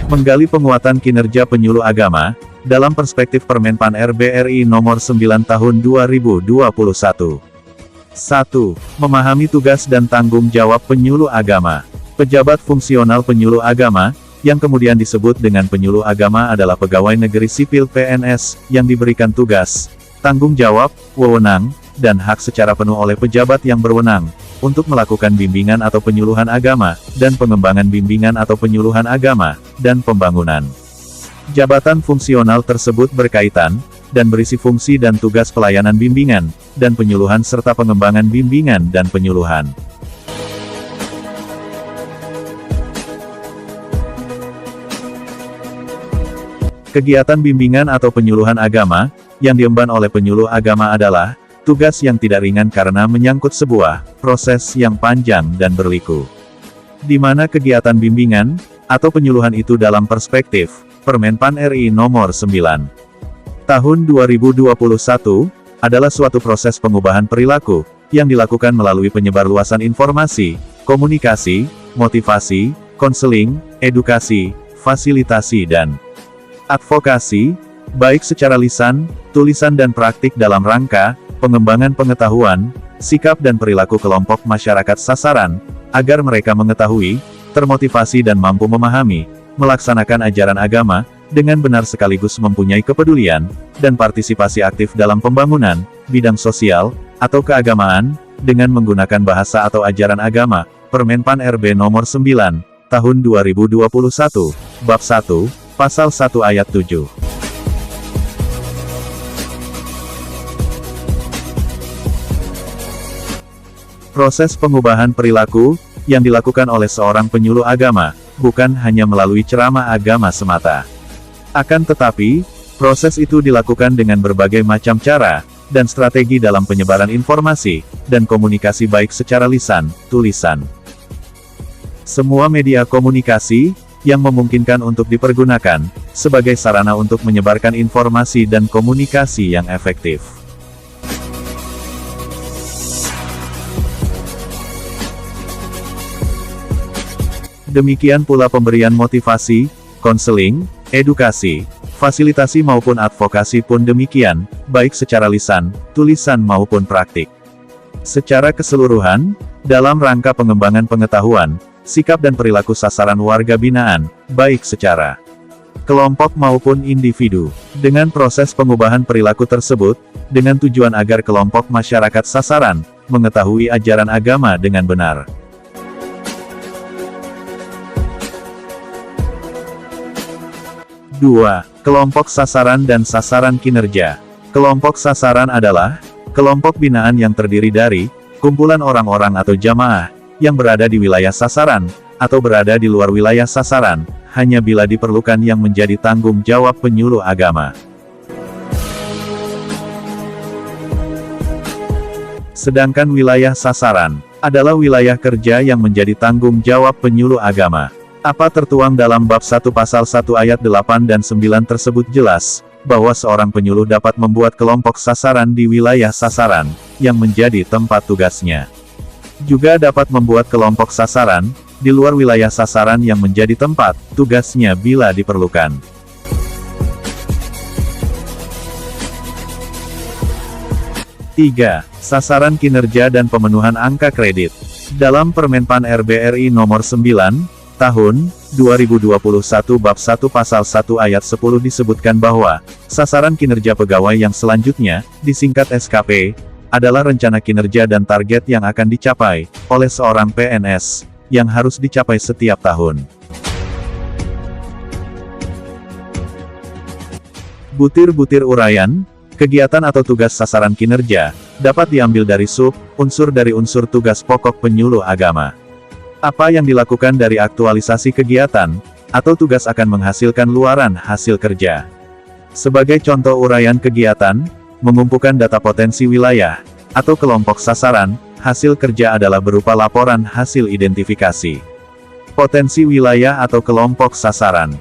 Menggali penguatan kinerja penyuluh agama, dalam perspektif Permen Pan RB RI Nomor 9 Tahun 2021. 1. Memahami tugas dan tanggung jawab penyuluh agama. Pejabat fungsional penyuluh agama, yang kemudian disebut dengan penyuluh agama adalah pegawai negeri sipil PNS, yang diberikan tugas, tanggung jawab, wewenang, dan hak secara penuh oleh pejabat yang berwenang, untuk melakukan bimbingan atau penyuluhan agama, dan pengembangan bimbingan atau penyuluhan agama, dan pembangunan. Jabatan fungsional tersebut berkaitan, dan berisi fungsi dan tugas pelayanan bimbingan, dan penyuluhan serta pengembangan bimbingan dan penyuluhan. Kegiatan bimbingan atau penyuluhan agama, yang diemban oleh penyuluh agama adalah tugas yang tidak ringan karena menyangkut sebuah proses yang panjang dan berliku. Di mana kegiatan bimbingan atau penyuluhan itu dalam perspektif Permen Pan RI Nomor 9 Tahun 2021 adalah suatu proses pengubahan perilaku yang dilakukan melalui penyebarluasan informasi, komunikasi, motivasi, konseling, edukasi, fasilitasi dan advokasi, baik secara lisan, tulisan dan praktik dalam rangka pengembangan pengetahuan, sikap dan perilaku kelompok masyarakat sasaran, agar mereka mengetahui, termotivasi dan mampu memahami, melaksanakan ajaran agama, dengan benar sekaligus mempunyai kepedulian, dan partisipasi aktif dalam pembangunan, bidang sosial, atau keagamaan, dengan menggunakan bahasa atau ajaran agama, Permen Pan RB Nomor 9, Tahun 2021, Bab 1, Pasal 1 Ayat 7. Proses pengubahan perilaku, yang dilakukan oleh seorang penyuluh agama, bukan hanya melalui ceramah agama semata. Akan tetapi, proses itu dilakukan dengan berbagai macam cara, dan strategi dalam penyebaran informasi, dan komunikasi baik secara lisan, tulisan. Semua media komunikasi, yang memungkinkan untuk dipergunakan, sebagai sarana untuk menyebarkan informasi dan komunikasi yang efektif. Demikian pula pemberian motivasi, konseling, edukasi, fasilitasi maupun advokasi pun demikian, baik secara lisan, tulisan maupun praktik. Secara keseluruhan, dalam rangka pengembangan pengetahuan, sikap dan perilaku sasaran warga binaan, baik secara kelompok maupun individu. Dengan proses pengubahan perilaku tersebut, dengan tujuan agar kelompok masyarakat sasaran, mengetahui ajaran agama dengan benar. 2. Kelompok sasaran dan sasaran kinerja. Kelompok sasaran adalah kelompok binaan yang terdiri dari kumpulan orang-orang atau jamaah yang berada di wilayah sasaran, atau berada di luar wilayah sasaran, hanya bila diperlukan yang menjadi tanggung jawab penyuluh agama. Sedangkan wilayah sasaran adalah wilayah kerja yang menjadi tanggung jawab penyuluh agama. Apa tertuang dalam bab 1 pasal 1 ayat 8 dan 9 tersebut jelas, bahwa seorang penyuluh dapat membuat kelompok sasaran di wilayah sasaran, yang menjadi tempat tugasnya. Juga dapat membuat kelompok sasaran, di luar wilayah sasaran yang menjadi tempat tugasnya bila diperlukan. Tiga. Sasaran kinerja dan pemenuhan angka kredit. Dalam Permen Pan RB RI Nomor 9, Tahun 2021 Bab 1 Pasal 1 Ayat 10 disebutkan bahwa sasaran kinerja pegawai yang selanjutnya, disingkat SKP, adalah rencana kinerja dan target yang akan dicapai oleh seorang PNS, yang harus dicapai setiap tahun. Butir-butir uraian, kegiatan atau tugas sasaran kinerja, dapat diambil dari unsur dari unsur tugas pokok penyuluh agama. Apa yang dilakukan dari aktualisasi kegiatan, atau tugas akan menghasilkan luaran hasil kerja. Sebagai contoh uraian kegiatan, mengumpulkan data potensi wilayah, atau kelompok sasaran, hasil kerja adalah berupa laporan hasil identifikasi potensi wilayah atau kelompok sasaran.